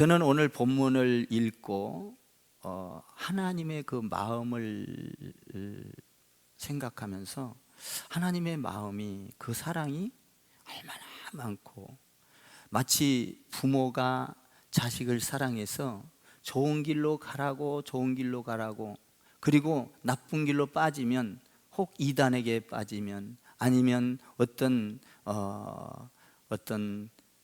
저는 오늘 본문을 읽고 하나님의 그 마음을 생각하면서 하나님의 마음이, 그 사랑이 얼마나 많고, 마치 부모가 자식을 사랑해서 좋은 길로 가라고, 좋은 길로 가라고, 그리고 나쁜 길로 빠지면, 혹 이단에게 빠지면, 아니면 어떤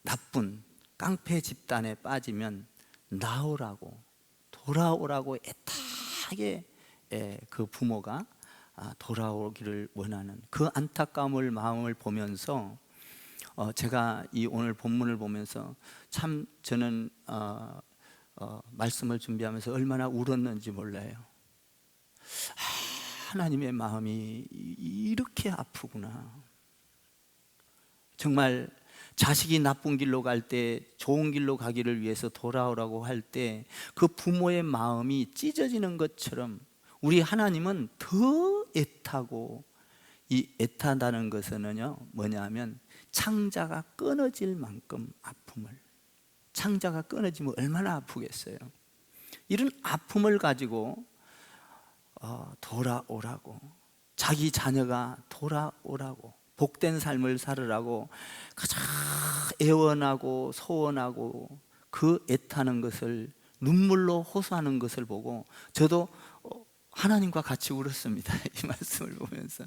나쁜 깡패 집단에 빠지면 나오라고, 돌아오라고 애타게 그 부모가 돌아오기를 원하는 그 안타까움을, 마음을 보면서 제가 이 오늘 본문을 보면서 참 저는 말씀을 준비하면서 얼마나 울었는지 몰라요. 하나님의 마음이 이렇게 아프구나. 정말 자식이 나쁜 길로 갈 때 좋은 길로 가기를 위해서 돌아오라고 할 때 그 부모의 마음이 찢어지는 것처럼 우리 하나님은 더 애타고, 이 애타다는 것은요 뭐냐면 창자가 끊어질 만큼 아픔을, 창자가 끊어지면 얼마나 아프겠어요. 이런 아픔을 가지고 돌아오라고, 자기 자녀가 돌아오라고, 복된 삶을 살으라고 가장 애원하고 소원하고 그 애타는 것을, 눈물로 호소하는 것을 보고 저도 하나님과 같이 울었습니다. 이 말씀을 보면서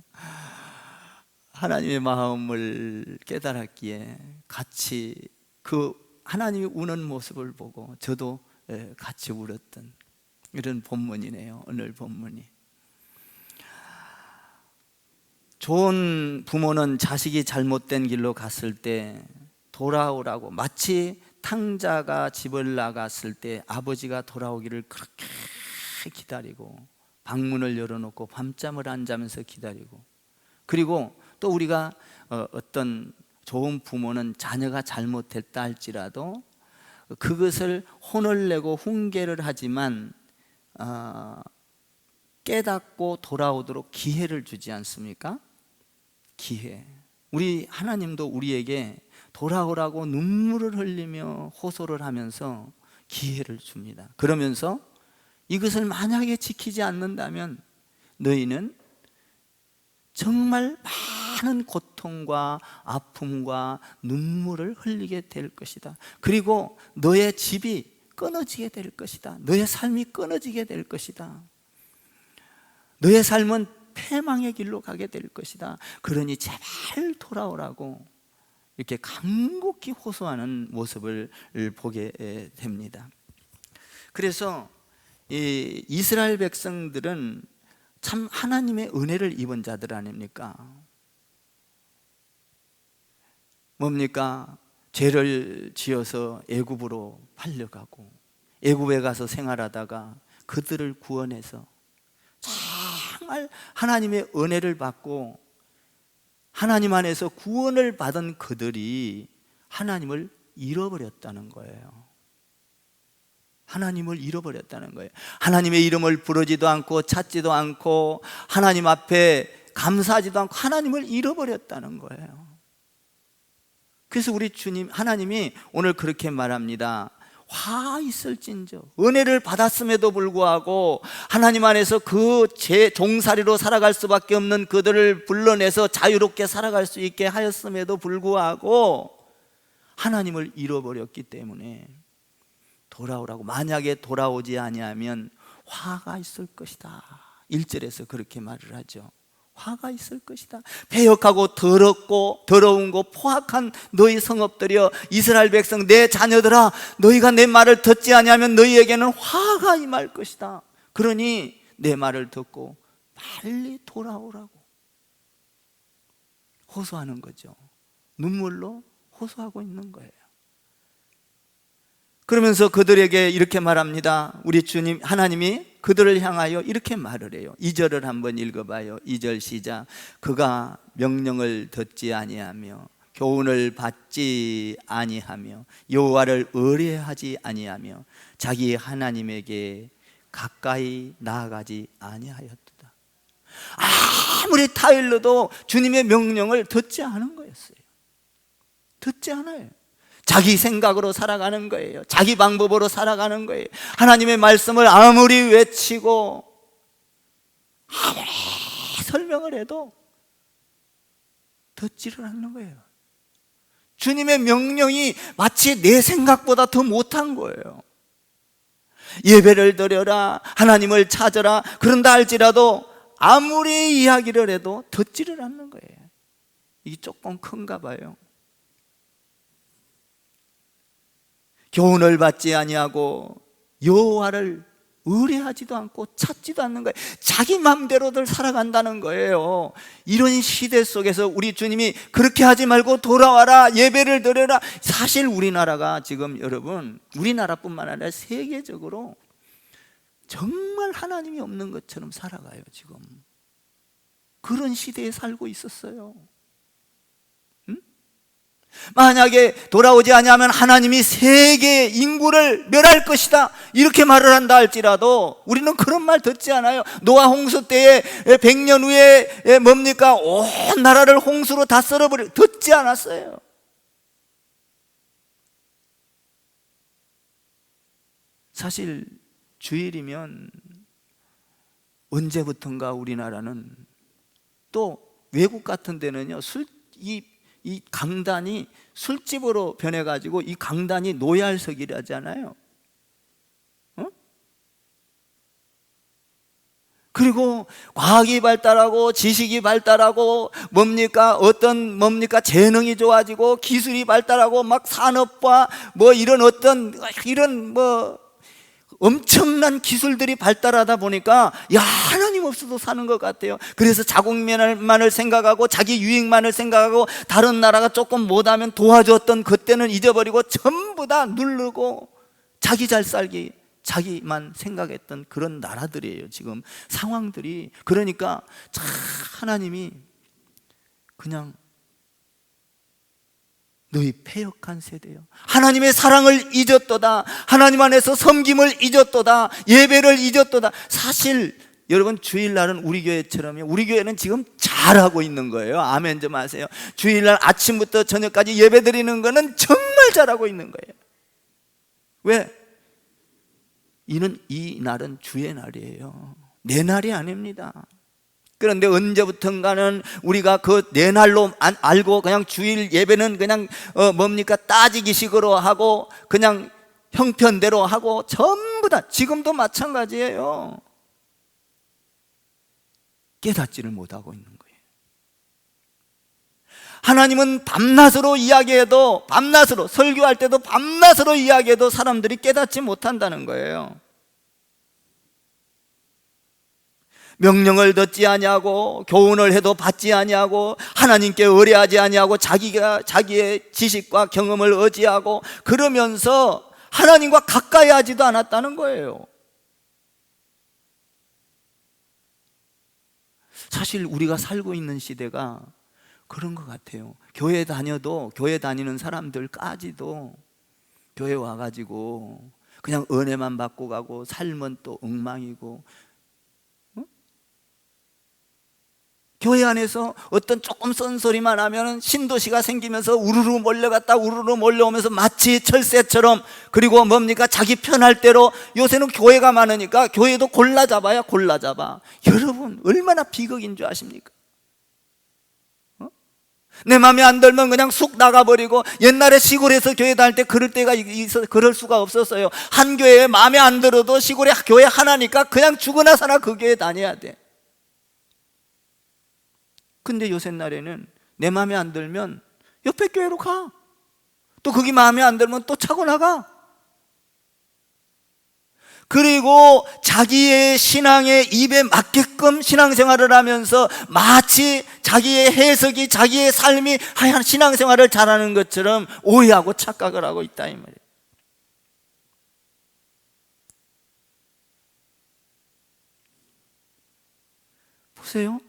하나님의 마음을 깨달았기에 같이 그 하나님이 우는 모습을 보고 저도 같이 울었던 이런 본문이네요, 오늘 본문이. 좋은 부모는 자식이 잘못된 길로 갔을 때 돌아오라고, 마치 탕자가 집을 나갔을 때 아버지가 돌아오기를 그렇게 기다리고, 방문을 열어놓고 밤잠을 안 자면서 기다리고, 그리고 또 우리가 어떤 좋은 부모는 자녀가 잘못했다 할지라도 그것을 혼을 내고 훈계를 하지만 깨닫고 돌아오도록 기회를 주지 않습니까? 기회. 우리 하나님도 우리에게 돌아오라고 눈물을 흘리며 호소를 하면서 기회를 줍니다. 그러면서 이것을 만약에 지키지 않는다면 너희는 정말 많은 고통과 아픔과 눈물을 흘리게 될 것이다. 그리고 너의 집이 끊어지게 될 것이다. 너의 삶이 끊어지게 될 것이다. 너의 삶은 패망의 길로 가게 될 것이다. 그러니 제발 돌아오라고 이렇게 간곡히 호소하는 모습을 보게 됩니다. 그래서 이 이스라엘 백성들은 참 하나님의 은혜를 입은 자들 아닙니까? 뭡니까? 죄를 지어서 애굽으로 팔려가고, 애굽에 가서 생활하다가 그들을 구원해서 정말 하나님의 은혜를 받고 하나님 안에서 구원을 받은 그들이 하나님을 잃어버렸다는 거예요. 하나님을 잃어버렸다는 거예요. 하나님의 이름을 부르지도 않고 찾지도 않고 하나님 앞에 감사하지도 않고 하나님을 잃어버렸다는 거예요. 그래서 우리 주님 하나님이 오늘 그렇게 말합니다. 화 있을진저, 은혜를 받았음에도 불구하고 하나님 안에서 그 제 종살이로 살아갈 수밖에 없는 그들을 불러내서 자유롭게 살아갈 수 있게 하였음에도 불구하고 하나님을 잃어버렸기 때문에 돌아오라고, 만약에 돌아오지 아니하면 화가 있을 것이다. 1절에서 그렇게 말을 하죠. 화가 있을 것이다. 패역하고 더럽고 더러운 거 포악한 너희 성읍들이여, 이스라엘 백성 내 자녀들아, 너희가 내 말을 듣지 아니하면 너희에게는 화가 임할 것이다. 그러니 내 말을 듣고 빨리 돌아오라고 호소하는 거죠. 눈물로 호소하고 있는 거예요. 그러면서 그들에게 이렇게 말합니다. 우리 주님 하나님이 그들을 향하여 이렇게 말을 해요. 2절을 한번 읽어봐요. 2절 시작. 그가 명령을 듣지 아니하며 교훈을 받지 아니하며 여호와를 의뢰하지 아니하며 자기 하나님에게 가까이 나아가지 아니하였도다. 아무리 타일러도 주님의 명령을 듣지 않은 거였어요. 듣지 않아요. 자기 생각으로 살아가는 거예요. 자기 방법으로 살아가는 거예요. 하나님의 말씀을 아무리 외치고 아무리 설명을 해도 듣지를 않는 거예요. 주님의 명령이 마치 내 생각보다 더 못한 거예요. 예배를 드려라, 하나님을 찾아라, 그런다 할지라도 아무리 이야기를 해도 듣지를 않는 거예요. 이게 조금 큰가 봐요. 교훈을 받지 아니하고 여호와를 의뢰하지도 않고 찾지도 않는 거예요. 자기 마음대로들 살아간다는 거예요. 이런 시대 속에서 우리 주님이 그렇게 하지 말고 돌아와라, 예배를 드려라. 사실 우리나라가 지금 여러분, 우리나라뿐만 아니라 세계적으로 정말 하나님이 없는 것처럼 살아가요. 지금 그런 시대에 살고 있었어요. 만약에 돌아오지 않으면 하나님이 세계 인구를 멸할 것이다, 이렇게 말을 한다 할지라도 우리는 그런 말 듣지 않아요. 노아 홍수 때에 100년 후에 뭡니까? 온 나라를 홍수로 다 썰어버려, 듣지 않았어요. 사실 주일이면 언제부턴가 우리나라는, 또 외국 같은 데는요, 이 강단이 술집으로 변해가지고 이 강단이 노얄석이라잖아요. 그리고 과학이 발달하고 지식이 발달하고 뭡니까 재능이 좋아지고 기술이 발달하고 막 산업과 뭐 이런 엄청난 기술들이 발달하다 보니까 하나님 없어도 사는 것 같아요. 그래서 자국만을 생각하고 자기 유익만을 생각하고 다른 나라가 조금 못하면 도와줬던 그때는 잊어버리고 전부 다 누르고 자기 잘 살기, 자기만 생각했던 그런 나라들이에요. 지금 상황들이. 그러니까 참 하나님이 그냥 너희 패역한 세대요, 하나님의 사랑을 잊었도다, 하나님 안에서 섬김을 잊었도다, 예배를 잊었도다. 사실 여러분, 주일날은 우리 교회처럼요, 우리 교회는 지금 잘하고 있는 거예요. 아멘 좀 하세요. 주일날 아침부터 저녁까지 예배 드리는 거는 정말 잘하고 있는 거예요. 왜? 이 날은 주의 날이에요. 내 날이 아닙니다. 그런데 언제부턴가는 우리가 그 내 날로 알고 그냥 주일 예배는 그냥 따지기식으로 하고 그냥 형편대로 하고 전부 다, 지금도 마찬가지예요. 깨닫지를 못하고 있는 거예요. 하나님은 밤낮으로 이야기해도, 밤낮으로 설교할 때도 밤낮으로 이야기해도 사람들이 깨닫지 못한다는 거예요. 명령을 듣지 아니하고 교훈을 해도 받지 아니하고 하나님께 의뢰하지 아니하고 자기의 지식과 경험을 의지하고 그러면서 하나님과 가까이 하지도 않았다는 거예요. 사실 우리가 살고 있는 시대가 그런 것 같아요. 교회 다니는 사람들까지도 교회 와가지고 그냥 은혜만 받고 가고 삶은 또 엉망이고, 교회 안에서 어떤 조금 쓴소리만 하면 신도시가 생기면서 우르르 몰려갔다 우르르 몰려오면서 마치 철새처럼, 그리고 자기 편할 대로. 요새는 교회가 많으니까 교회도 골라 잡아. 여러분, 얼마나 비극인 줄 아십니까? 내 마음에 안 들면 그냥 쑥 나가버리고, 옛날에 시골에서 교회 다닐 때 그럴 수가 없었어요. 한 교회에 마음에 안 들어도 시골에 교회 하나니까 그냥 죽으나 사나 그 교회 다녀야 돼. 근데 요새 날에는 내 마음에 안 들면 옆에 교회로 가. 또 거기 마음에 안 들면 또 차고 나가. 그리고 자기의 신앙의 입에 맞게끔 신앙생활을 하면서 마치 자기의 해석이, 자기의 삶이 하얀 신앙생활을 잘하는 것처럼 오해하고 착각을 하고 있다, 이 말이에요. 보세요.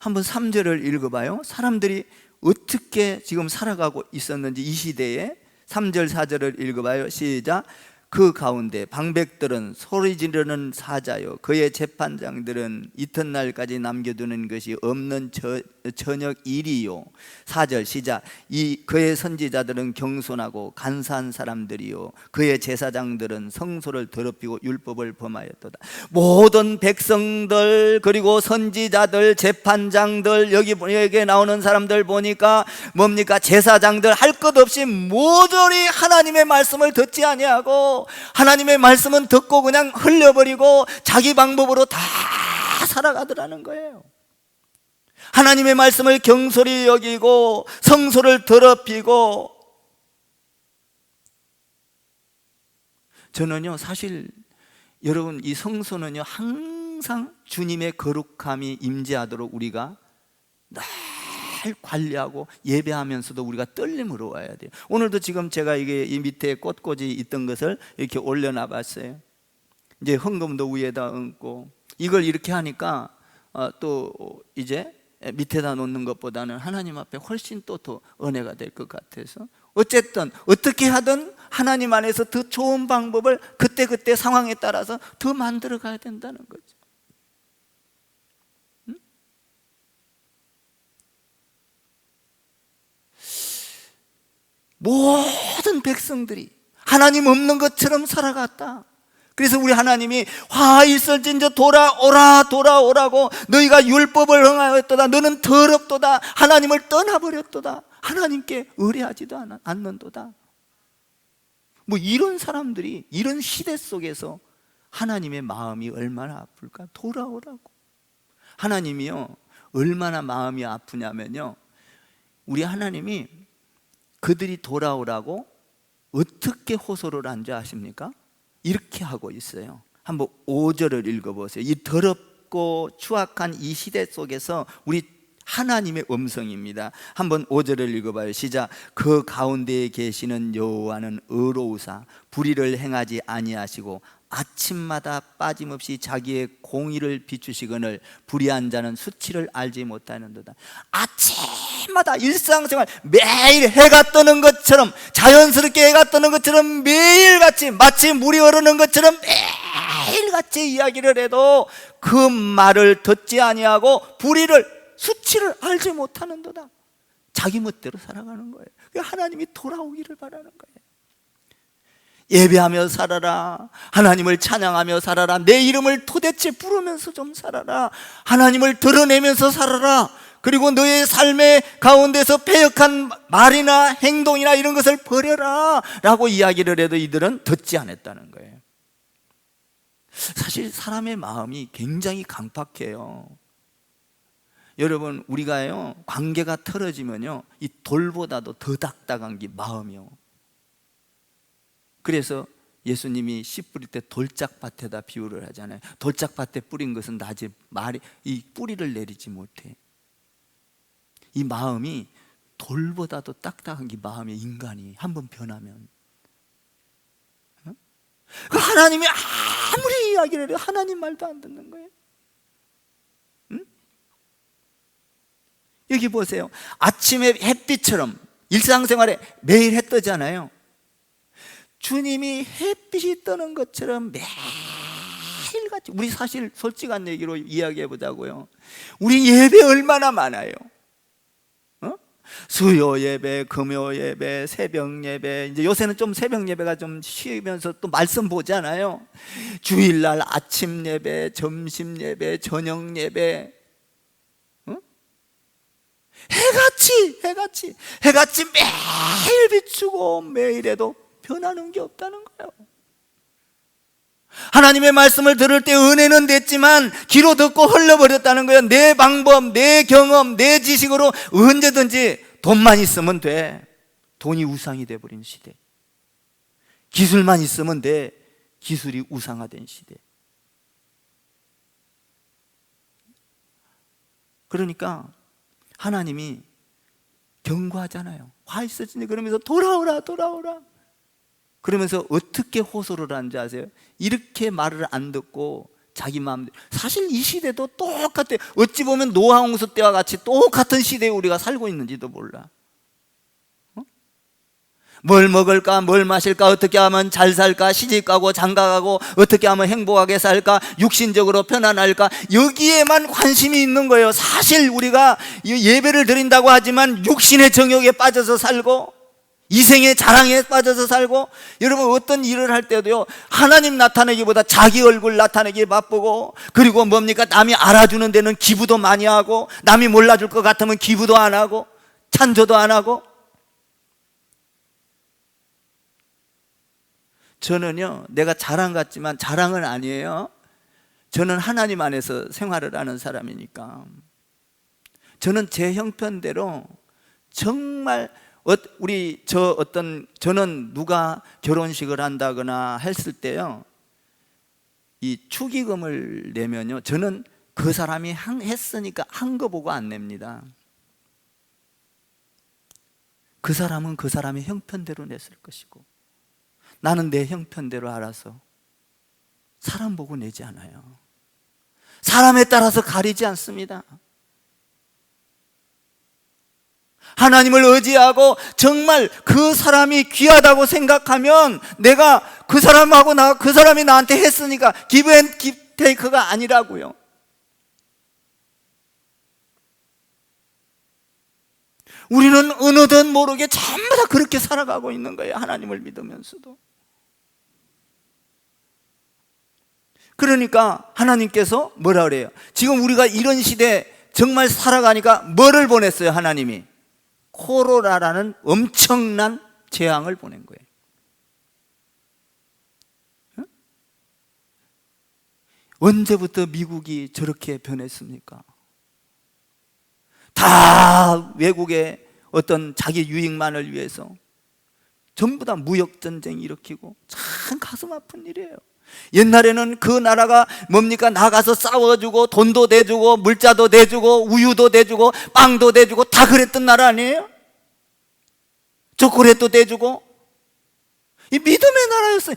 한번 3절을 읽어봐요. 사람들이 어떻게 지금 살아가고 있었는지 이 시대에. 3절 4절을 읽어봐요. 시작. 그 가운데 방백들은 소리 지르는 사자요, 그의 재판장들은 이튿날까지 남겨두는 것이 없는 저녁 일이요. 4절 시작. 그의 선지자들은 경손하고 간사한 사람들이요, 그의 제사장들은 성소를 더럽히고 율법을 범하였도다. 모든 백성들, 그리고 선지자들, 재판장들, 여기에 나오는 사람들 보니까 뭡니까? 제사장들 할 것 없이 모조리 하나님의 말씀을 듣지 아니하고, 하나님의 말씀은 듣고 그냥 흘려버리고 자기 방법으로 다 살아가더라는 거예요. 하나님의 말씀을 경솔히 여기고 성소를 더럽히고. 저는요, 사실 여러분, 이 성소는요 항상 주님의 거룩함이 임재하도록 우리가 늘 관리하고 예배하면서도 우리가 떨림으로 와야 돼요. 오늘도 지금 제가 이게 이 밑에 꽃꽂이 있던 것을 이렇게 올려놔 봤어요. 이제 헌금도 위에다 얹고, 이걸 이렇게 하니까 또 이제 밑에다 놓는 것보다는 하나님 앞에 훨씬 또 더 은혜가 될 것 같아서, 어쨌든 어떻게 하든 하나님 안에서 더 좋은 방법을 그때그때 상황에 따라서 더 만들어 가야 된다는 거죠. 모든 백성들이 하나님 없는 것처럼 살아갔다. 그래서 우리 하나님이 화 있을진저 돌아오라고, 너희가 율법을 행하였도다, 너는 더럽도다, 하나님을 떠나버렸도다, 하나님께 의뢰하지도 않는도다. 뭐 이런 사람들이 이런 시대 속에서 하나님의 마음이 얼마나 아플까? 돌아오라고. 하나님이요 얼마나 마음이 아프냐면요, 우리 하나님이 그들이 돌아오라고 어떻게 호소를 한 줄 아십니까? 이렇게 하고 있어요. 한번 5절을 읽어보세요. 이 더럽고 추악한 이 시대 속에서 우리 하나님의 음성입니다. 한번 5절을 읽어봐요. 시작. 그 가운데에 계시는 여호와는 의로우사 불의를 행하지 아니하시고 아침마다 빠짐없이 자기의 공의를 비추시거늘 불의한 자는 수치를 알지 못하는도다. 아침마다 일상생활 매일 해가 뜨는 것처럼, 자연스럽게 해가 뜨는 것처럼 매일같이, 마치 물이 흐르는 것처럼 매일같이 이야기를 해도 그 말을 듣지 아니하고 불의를, 수치를 알지 못하는도다. 자기 멋대로 살아가는 거예요. 하나님이 돌아오기를 바라는 거예요. 예배하며 살아라, 하나님을 찬양하며 살아라, 내 이름을 도대체 부르면서 좀 살아라, 하나님을 드러내면서 살아라. 그리고 너의 삶의 가운데서 패역한 말이나 행동이나 이런 것을 버려라 라고 이야기를 해도 이들은 듣지 않았다는 거예요. 사실 사람의 마음이 굉장히 강팍해요. 여러분, 우리가요 관계가 틀어지면요 이 돌보다도 더 딱딱한 게 마음이요. 그래서 예수님이 씨 뿌릴 때 돌짝밭에다 비유를 하잖아요. 돌짝밭에 뿌린 것은 낮에 이 뿌리를 내리지 못해. 이 마음이 돌보다도 딱딱한 게 마음의 인간이 한번 변하면, 하나님이 아무리 이야기를 해도 하나님 말도 안 듣는 거예요. 여기 보세요. 아침에 햇빛처럼 일상생활에 매일 해 뜨잖아요. 주님이 햇빛이 뜨는 것처럼 매일같이, 우리 사실 솔직한 얘기로 이야기해 보자고요. 우리 예배 얼마나 많아요. 수요 예배, 금요 예배, 새벽 예배, 이제 요새는 좀 새벽 예배가 좀 쉬면서 또 말씀 보잖아요. 주일날 아침 예배, 점심 예배, 저녁 예배. 해같이 매일 비추고 매일 해도 변하는 게 없다는 거예요. 하나님의 말씀을 들을 때 은혜는 됐지만 귀로 듣고 흘러버렸다는 거예요. 내 방법, 내 경험, 내 지식으로 언제든지 돈만 있으면 돼. 돈이 우상이 돼버린 시대. 기술만 있으면 돼. 기술이 우상화된 시대. 그러니까 하나님이 경고하잖아요. 화 있어지네. 그러면서 돌아오라. 그러면서 어떻게 호소를 하는지 아세요? 이렇게 말을 안 듣고 자기 마음대로. 사실 이 시대도 똑같아요. 어찌 보면 노아 홍수 때와 같이 똑같은 시대에 우리가 살고 있는지도 몰라. 뭘 먹을까, 뭘 마실까, 어떻게 하면 잘 살까, 시집가고 장가가고 어떻게 하면 행복하게 살까, 육신적으로 편안할까, 여기에만 관심이 있는 거예요. 사실 우리가 예배를 드린다고 하지만 육신의 정욕에 빠져서 살고 이생의 자랑에 빠져서 살고, 여러분 어떤 일을 할 때도요, 하나님 나타내기보다 자기 얼굴 나타내기에 바쁘고, 그리고 뭡니까, 남이 알아주는 데는 기부도 많이 하고, 남이 몰라줄 것 같으면 기부도 안 하고 찬조도 안 하고. 저는요, 내가 자랑 같지만 자랑은 아니에요. 저는 하나님 안에서 생활을 하는 사람이니까 저는 제 형편대로 정말 저는 누가 결혼식을 한다거나 했을 때요, 이 축의금을 내면요, 저는 그 사람이 했으니까 한 거 보고 안 냅니다. 그 사람은 그 사람의 형편대로 냈을 것이고, 나는 내 형편대로 알아서 사람 보고 내지 않아요. 사람에 따라서 가리지 않습니다. 하나님을 의지하고 정말 그 사람이 귀하다고 생각하면 내가 그 사람하고 그 사람이 나한테 했으니까 기브 앤 테이크가 아니라고요. 우리는 어느덧 모르게 전부 다 그렇게 살아가고 있는 거예요. 하나님을 믿으면서도. 그러니까 하나님께서 뭐라 그래요? 지금 우리가 이런 시대에 정말 살아가니까 뭐를 보냈어요? 하나님이 코로나라는 엄청난 재앙을 보낸 거예요. 언제부터 미국이 저렇게 변했습니까? 다 외국의 어떤 자기 유익만을 위해서 전부 다 무역전쟁 일으키고, 참 가슴 아픈 일이에요. 옛날에는 그 나라가 뭡니까? 나가서 싸워주고 돈도 내주고 물자도 내주고 우유도 내주고 빵도 내주고 다 그랬던 나라 아니에요? 초콜릿도 내주고. 이 믿음의 나라였어요.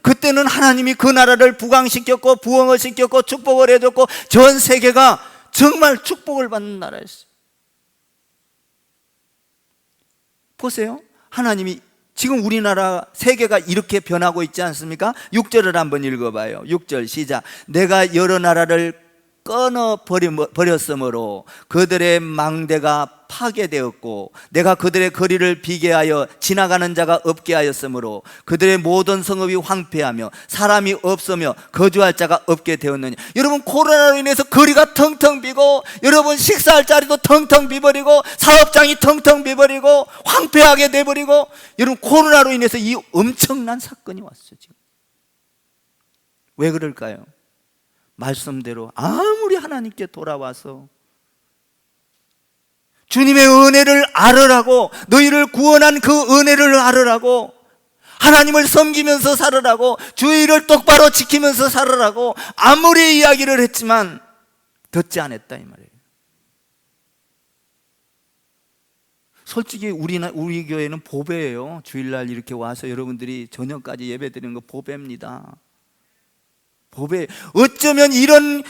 그때는 하나님이 그 나라를 부강시켰고 부흥을 시켰고 축복을 해줬고 전 세계가 정말 축복을 받는 나라였어요. 보세요. 하나님이 지금 우리나라 세계가 이렇게 변하고 있지 않습니까? 6절을 한번 읽어봐요. 6절 시작. 내가 여러 나라를 끊어버렸으므로 그들의 망대가 파괴되었고 내가 그들의 거리를 비게 하여 지나가는 자가 없게 하였으므로 그들의 모든 성읍이 황폐하며 사람이 없으며 거주할 자가 없게 되었느니. 여러분, 코로나로 인해서 거리가 텅텅 비고, 여러분 식사할 자리도 텅텅 비버리고, 사업장이 텅텅 비버리고 황폐하게 돼버리고, 여러분 코로나로 인해서 이 엄청난 사건이 왔어요. 지금 왜 그럴까요? 말씀대로 아무리 하나님께 돌아와서 주님의 은혜를 알으라고, 너희를 구원한 그 은혜를 알으라고, 하나님을 섬기면서 살으라고, 주의를 똑바로 지키면서 살으라고 아무리 이야기를 했지만 듣지 않았다 이 말이에요. 솔직히 우리 교회는 보배예요. 주일날 이렇게 와서 여러분들이 저녁까지 예배 드리는 거 보배입니다. 보배. 어쩌면 이런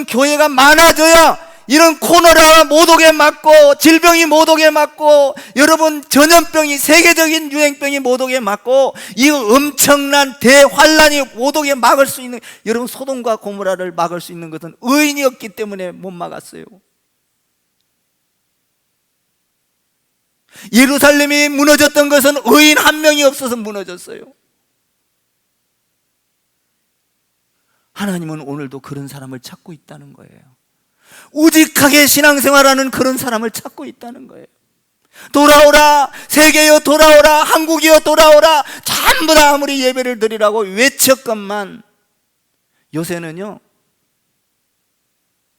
교회가 많아져야 이런 코로나가 못 오게 막고, 질병이 못 오게 막고, 여러분 전염병이, 세계적인 유행병이 못 오게 막고, 이 엄청난 대환란이 못 오게 막을 수 있는, 여러분 소돔과 고모라를 막을 수 있는 것은 의인이었기 때문에 못 막았어요. 예루살렘이 무너졌던 것은 의인 한 명이 없어서 무너졌어요. 하나님은 오늘도 그런 사람을 찾고 있다는 거예요. 우직하게 신앙생활하는 그런 사람을 찾고 있다는 거예요. 돌아오라, 세계여 돌아오라, 한국이여 돌아오라, 전부 다 아무리 예배를 드리라고 외쳤건만 요새는요,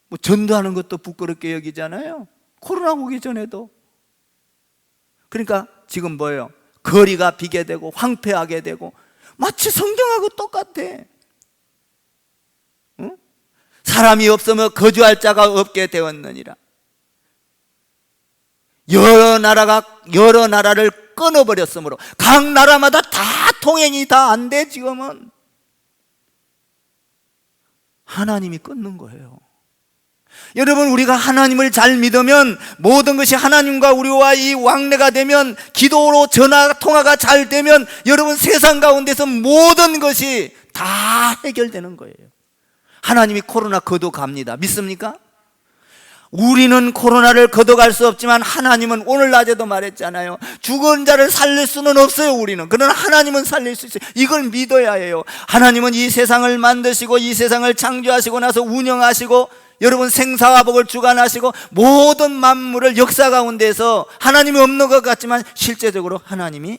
뭐 전도하는 것도 부끄럽게 여기잖아요. 코로나 오기 전에도. 그러니까 지금 뭐예요? 거리가 비게 되고 황폐하게 되고, 마치 성경하고 똑같아. 응? 사람이 없으면 거주할 자가 없게 되었느니라. 여러 나라를 끊어버렸으므로 각 나라마다 다 통행이 다 안 돼. 지금은 하나님이 끊는 거예요. 여러분, 우리가 하나님을 잘 믿으면 모든 것이 하나님과 우리와 이 왕래가 되면, 기도로 전화 통화가 잘 되면 여러분, 세상 가운데서 모든 것이 다 해결되는 거예요. 하나님이 코로나 걷어갑니다. 믿습니까? 우리는 코로나를 걷어갈 수 없지만 하나님은, 오늘 낮에도 말했잖아요, 죽은 자를 살릴 수는 없어요. 우리는. 그러나 하나님은 살릴 수 있어요. 이걸 믿어야 해요. 하나님은 이 세상을 만드시고 이 세상을 창조하시고 나서 운영하시고, 여러분, 생사화복을 주관하시고 모든 만물을 역사 가운데서 하나님이 없는 것 같지만 실제적으로 하나님이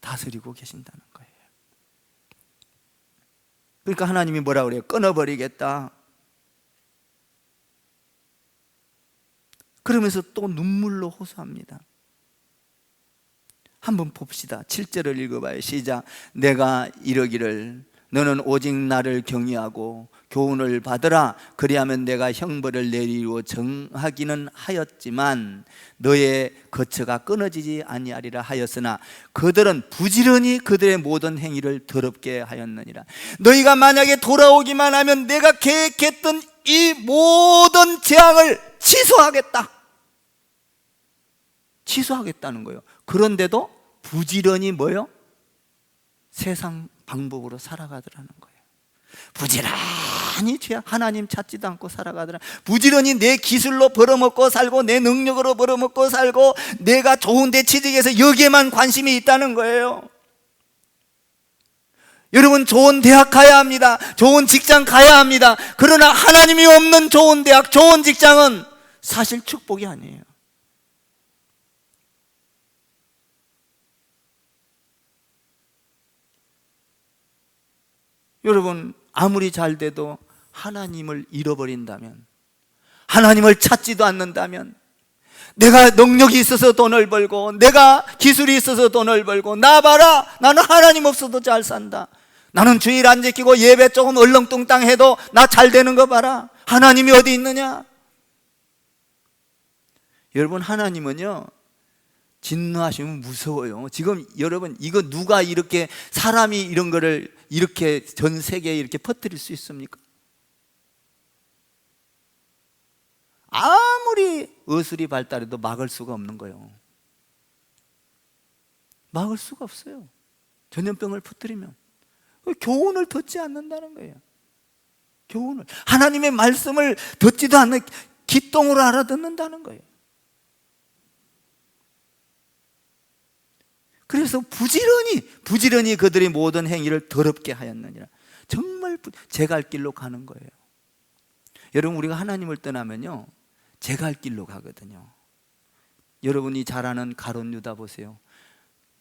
다스리고 계신다는 거예요. 그러니까 하나님이 뭐라 그래요? 끊어버리겠다. 그러면서 또 눈물로 호소합니다. 한번 봅시다. 7절을 읽어봐요. 시작. 내가 이러기를 너는 오직 나를 경외하고 교훈을 받으라. 그리하면 내가 형벌을 내리고 정하기는 하였지만 너의 거처가 끊어지지 아니하리라 하였으나 그들은 부지런히 그들의 모든 행위를 더럽게 하였느니라. 너희가 만약에 돌아오기만 하면 내가 계획했던 이 모든 재앙을 취소하겠다. 취소하겠다는 거예요. 그런데도 부지런히 뭐요? 세상 방법으로 살아가더라는 거예요. 부지런히 하나님 찾지도 않고 살아가더라. 부지런히 내 기술로 벌어먹고 살고 내 능력으로 벌어먹고 살고 내가 좋은 데 취직해서 여기에만 관심이 있다는 거예요. 여러분, 좋은 대학 가야 합니다. 좋은 직장 가야 합니다. 그러나 하나님이 없는 좋은 대학, 좋은 직장은 사실 축복이 아니에요. 여러분, 아무리 잘 돼도 하나님을 잃어버린다면, 하나님을 찾지도 않는다면, 내가 능력이 있어서 돈을 벌고 내가 기술이 있어서 돈을 벌고, 나 봐라, 나는 하나님 없어도 잘 산다, 나는 주일 안 지키고 예배 조금 얼렁뚱땅 해도 나 잘 되는 거 봐라, 하나님이 어디 있느냐? 여러분, 하나님은요, 진노하시면 무서워요. 지금 여러분, 이거 누가 이렇게 사람이 이런 거를 이렇게 전 세계에 이렇게 퍼뜨릴 수 있습니까? 아무리 의술이 발달해도 막을 수가 없는 거예요. 막을 수가 없어요. 전염병을 퍼뜨리면 교훈을 듣지 않는다는 거예요. 교훈을, 하나님의 말씀을 듣지도 않는 기똥으로 알아듣는다는 거예요. 그래서 부지런히 그들의 모든 행위를 더럽게 하였느니라. 정말 제 갈 길로 가는 거예요. 여러분, 우리가 하나님을 떠나면요, 제 갈 길로 가거든요. 여러분이 잘 아는 가룟 유다 보세요.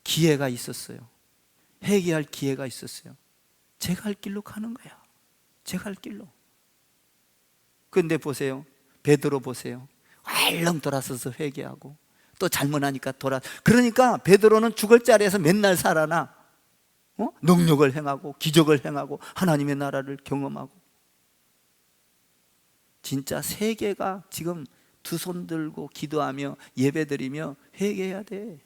기회가 있었어요. 회개할 기회가 있었어요. 제 갈 길로 가는 거야. 제 갈 길로. 그런데 보세요, 베드로 보세요. 얼렁 돌아서서 회개하고 또 잘못하니까 그러니까 베드로는 죽을 자리에서 맨날 살아나. 능력을 행하고 기적을 행하고 하나님의 나라를 경험하고. 진짜 세계가 지금 두 손 들고 기도하며 예배드리며 회개해야 돼.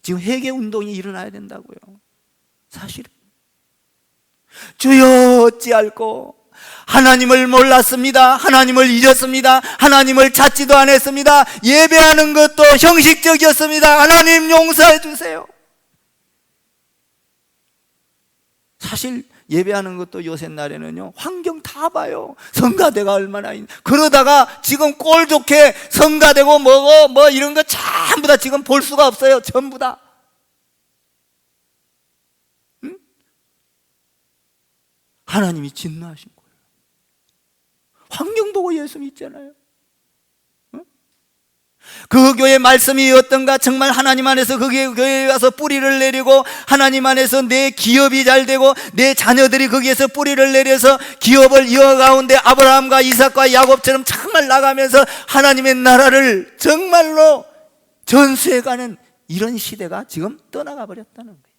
지금 회개 운동이 일어나야 된다고요. 사실은 주여 어찌할꼬, 하나님을 몰랐습니다. 하나님을 잊었습니다. 하나님을 찾지도 않았습니다. 예배하는 것도 형식적이었습니다. 하나님 용서해 주세요. 사실 예배하는 것도 요새 날에는요, 환경 다 봐요. 성가대가 얼마나 그러다가 지금 꼴 좋게 성가대고 뭐 이런 거 전부 다 지금 볼 수가 없어요. 전부 다. 응? 하나님이 진노하신 거예요. 환경 보고 예수 믿잖아요. 그 교회 말씀이 어떤가? 정말 하나님 안에서 그 교회에 와서 뿌리를 내리고 하나님 안에서 내 기업이 잘 되고 내 자녀들이 거기에서 뿌리를 내려서 기업을 이어가운데 아브라함과 이삭과 야곱처럼 정말 나가면서 하나님의 나라를 정말로 전수해가는 이런 시대가 지금 떠나가 버렸다는 거예요.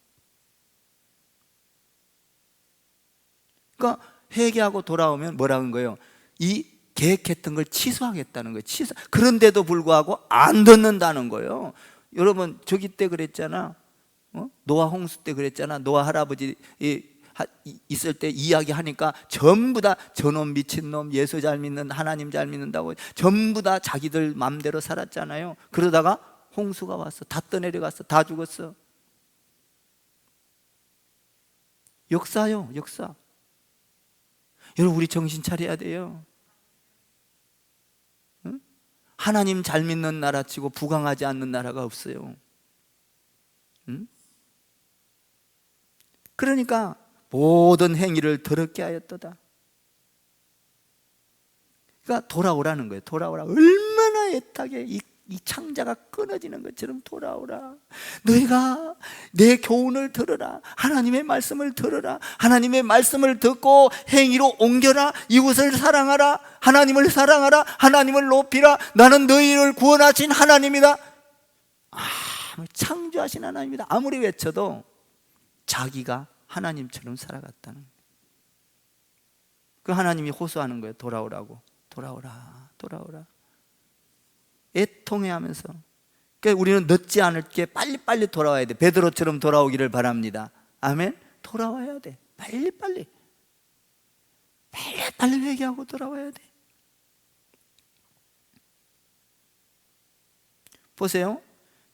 그러니까 회개하고 돌아오면 뭐라는 거예요? 이 계획했던 걸 취소하겠다는 거예요. 그런데도 불구하고 안 듣는다는 거예요. 여러분, 저기 때 그랬잖아. 노아 홍수 때 그랬잖아. 노아 할아버지 있을 때 이야기하니까 전부 다 저놈 미친놈, 예수 잘 믿는, 하나님 잘 믿는다고 전부 다 자기들 맘대로 살았잖아요. 그러다가 홍수가 왔어. 다 떠내려갔어. 다 죽었어. 역사요, 역사. 여러분, 우리 정신 차려야 돼요. 응? 하나님 잘 믿는 나라 치고 부강하지 않는 나라가 없어요. 응? 그러니까 모든 행위를 더럽게 하였도다. 그러니까 돌아오라는 거예요. 돌아오라. 얼마나 애타게 이 창자가 끊어지는 것처럼 돌아오라. 너희가 내 교훈을 들으라. 하나님의 말씀을 들으라. 하나님의 말씀을 듣고 행위로 옮겨라. 이웃을 사랑하라. 하나님을 사랑하라. 하나님을 높이라. 나는 너희를 구원하신 하나님이다. 창조하신 하나님이다. 아무리 외쳐도 자기가 하나님처럼 살아갔다는 거예요. 그 하나님이 호소하는 거예요. 돌아오라고. 돌아오라. 돌아오라. 애통해하면서. 그러니까 우리는 늦지 않을게 빨리빨리 돌아와야 돼. 베드로처럼 돌아오기를 바랍니다. 아멘. 돌아와야 돼. 빨리빨리 회개하고 돌아와야 돼. 보세요.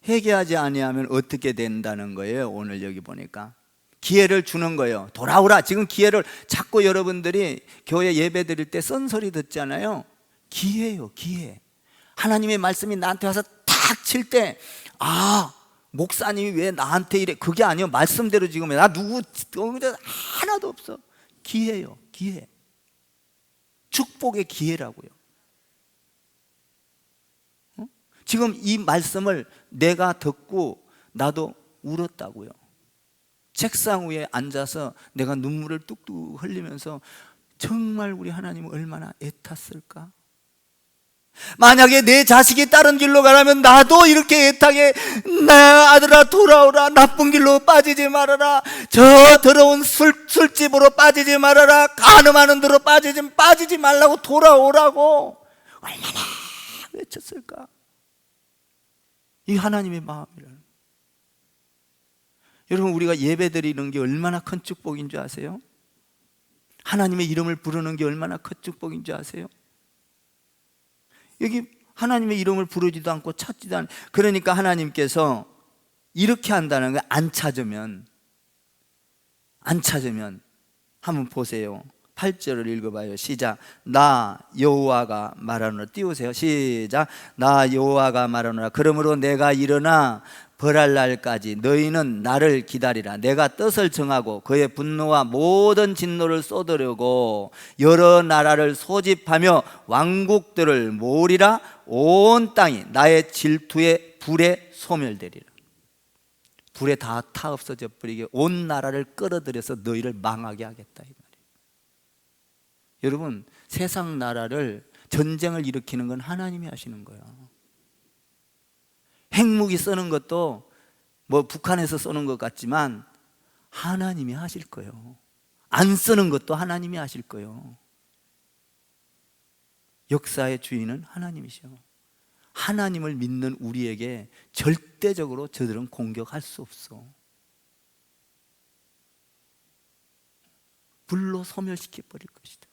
회개하지 아니하면 어떻게 된다는 거예요. 오늘 여기 보니까 기회를 주는 거예요. 돌아오라. 지금 기회를 자꾸 여러분들이 교회 예배 드릴 때 쓴소리 듣잖아요. 기회예요, 기회. 하나님의 말씀이 나한테 와서 탁 칠 때, 목사님이 왜 나한테 이래? 그게 아니에요. 말씀대로 지금 나 누구 하나도 없어. 기회예요, 기회. 축복의 기회라고요. 지금 이 말씀을 내가 듣고 나도 울었다고요. 책상 위에 앉아서 내가 눈물을 뚝뚝 흘리면서 정말 우리 하나님은 얼마나 애탔을까? 만약에 내 자식이 다른 길로 가라면 나도 이렇게 애타게, 나 아들아 돌아오라. 나쁜 길로 빠지지 말아라. 저 더러운 술집으로 빠지지 말아라. 간음하는 데로 빠지지 말라고 돌아오라고 얼마나 외쳤을까? 이 하나님의 마음이라는. 여러분, 우리가 예배 드리는 게 얼마나 큰 축복인 줄 아세요? 하나님의 이름을 부르는 게 얼마나 큰 축복인 줄 아세요? 여기 하나님의 이름을 부르지도 않고 찾지도 않고, 그러니까 하나님께서 이렇게 한다는 거예요. 안 찾으면 한번 보세요. 8절을 읽어봐요. 시작. 나 여호와가 말하노라. 띄우세요. 시작. 나 여호와가 말하노라. 그러므로 내가 일어나 벌할 날까지 너희는 나를 기다리라. 내가 뜻을 정하고 그의 분노와 모든 진노를 쏟으려고 여러 나라를 소집하며 왕국들을 모으리라. 온 땅이 나의 질투의 불에 소멸되리라. 불에 다 타 없어져 버리게 온 나라를 끌어들여서 너희를 망하게 하겠다, 이 말이에요. 여러분, 세상 나라를, 전쟁을 일으키는 건 하나님이 하시는 거예요. 핵무기 쏘는 것도 뭐 북한에서 쏘는 것 같지만 하나님이 하실 거예요. 안 쓰는 것도 하나님이 하실 거예요. 역사의 주인은 하나님이시오. 하나님을 믿는 우리에게 절대적으로 저들은 공격할 수 없어. 불로 소멸시켜 버릴 것이다.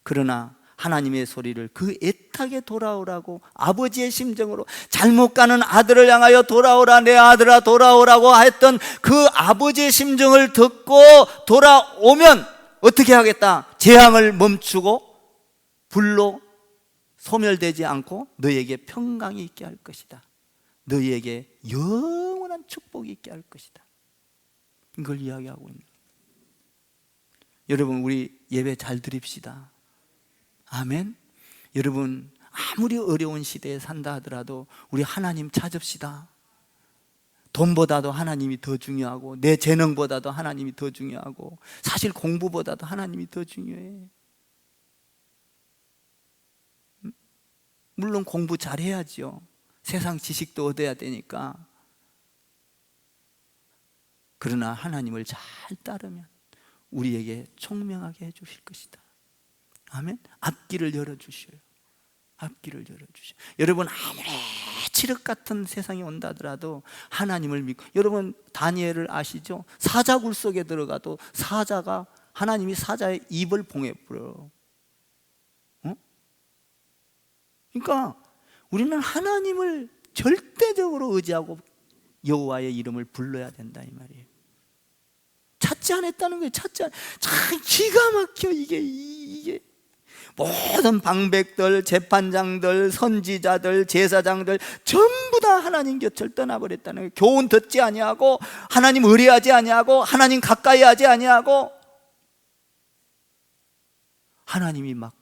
그러나 하나님의 소리를 그 애타게 돌아오라고, 아버지의 심정으로 잘못 가는 아들을 향하여 돌아오라, 내 아들아 돌아오라고 했던 그 아버지의 심정을 듣고 돌아오면 어떻게 하겠다? 재앙을 멈추고 불로 소멸되지 않고 너희에게 평강이 있게 할 것이다. 너희에게 영원한 축복이 있게 할 것이다. 이걸 이야기하고 있는 거예요. 여러분, 우리 예배 잘 드립시다. 아멘. 여러분, 아무리 어려운 시대에 산다 하더라도 우리 하나님 찾읍시다. 돈보다도 하나님이 더 중요하고, 내 재능보다도 하나님이 더 중요하고, 사실 공부보다도 하나님이 더 중요해. 물론 공부 잘해야죠. 세상 지식도 얻어야 되니까. 그러나 하나님을 잘 따르면 우리에게 총명하게 해주실 것이다. 아멘. 앞길을 열어주셔요. 앞길을 열어주셔요. 여러분, 아무리 칠흑 같은 세상이 온다 하더라도 하나님을 믿고, 여러분 다니엘을 아시죠? 사자굴 속에 들어가도 사자가, 하나님이 사자의 입을 봉해 불어. 그러니까 우리는 하나님을 절대적으로 의지하고 여호와의 이름을 불러야 된다 이 말이에요. 찾지 않았다는 거예요. 참 기가 막혀. 이게 모든 방백들, 재판장들, 선지자들, 제사장들 전부 다 하나님 곁을 떠나버렸다는 거예요. 교훈 듣지 아니하고, 하나님 의뢰하지 아니하고, 하나님 가까이 하지 아니하고, 하나님이 막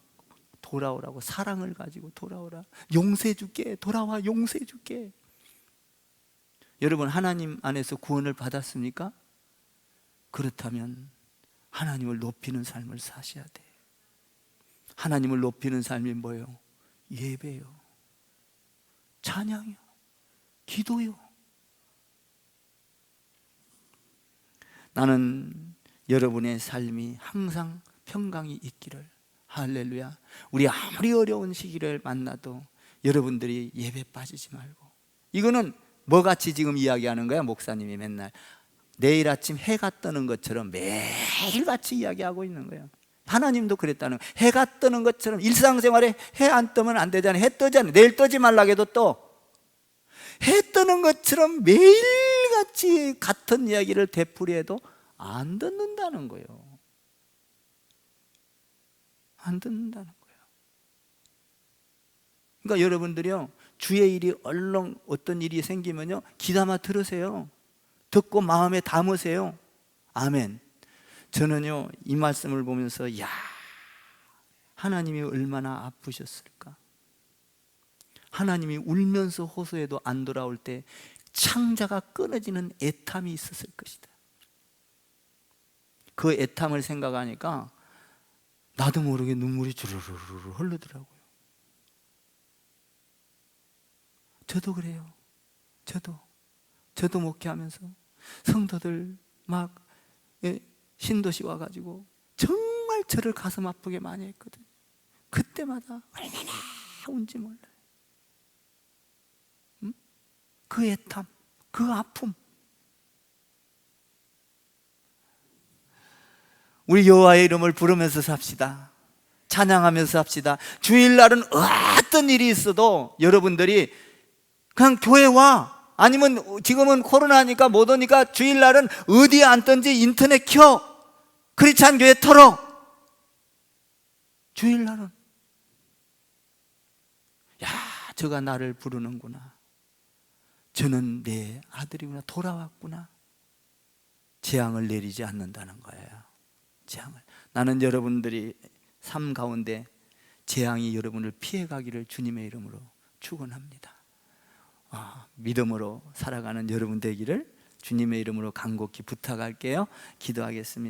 돌아오라고, 사랑을 가지고 돌아오라, 용서해 줄게, 돌아와 용서해 줄게. 여러분 하나님 안에서 구원을 받았습니까? 그렇다면 하나님을 높이는 삶을 사셔야 돼요. 하나님을 높이는 삶이 뭐예요? 예배요, 찬양이요, 기도요. 나는 여러분의 삶이 항상 평강이 있기를. 할렐루야. 우리 아무리 어려운 시기를 만나도 여러분들이 예배 빠지지 말고. 이거는 뭐같이 지금 이야기하는 거야? 목사님이 맨날 내일 아침 해가 뜨는 것처럼 매일같이 이야기하고 있는 거예요. 하나님도 그랬다는 거예요. 해가 뜨는 것처럼 일상생활에 해 안 뜨면 안 되잖아요. 해 뜨잖아요. 내일 뜨지 말라고 해도 또 해 뜨는 것처럼 매일같이 같은 이야기를 되풀이해도 안 듣는다는 거예요. 안 듣는다는 거예요. 그러니까 여러분들이요, 주의 일이 얼렁 어떤 일이 생기면요, 귀담아 들으세요. 듣고 마음에 담으세요. 아멘. 저는요 이 말씀을 보면서, 야, 하나님이 얼마나 아프셨을까. 하나님이 울면서 호소해도 안 돌아올 때 창자가 끊어지는 애탐이 있었을 것이다. 그 애탐을 생각하니까 나도 모르게 눈물이 주르르르 흐르더라고요. 저도 그래요. 저도 목회하면서 성도들 막 신도시 와가지고 정말 저를 가슴 아프게 많이 했거든요. 그때마다 얼마나 운지 몰라요. 그 애탐, 그 아픔. 우리 여호와의 이름을 부르면서 삽시다. 찬양하면서 삽시다. 주일날은 어떤 일이 있어도 여러분들이 그냥 교회 와. 아니면 지금은 코로나니까 못 오니까 주일날은 어디에 앉든지 인터넷 켜. 크리스찬 교회 털어. 주일날은, 야, 저가 나를 부르는구나. 저는 내 아들이구나. 돌아왔구나. 재앙을 내리지 않는다는 거예요. 재앙을. 나는 여러분들이 삶 가운데 재앙이 여러분을 피해가기를 주님의 이름으로 축원합니다. 믿음으로 살아가는 여러분 되기를 주님의 이름으로 간곡히 부탁할게요. 기도하겠습니다.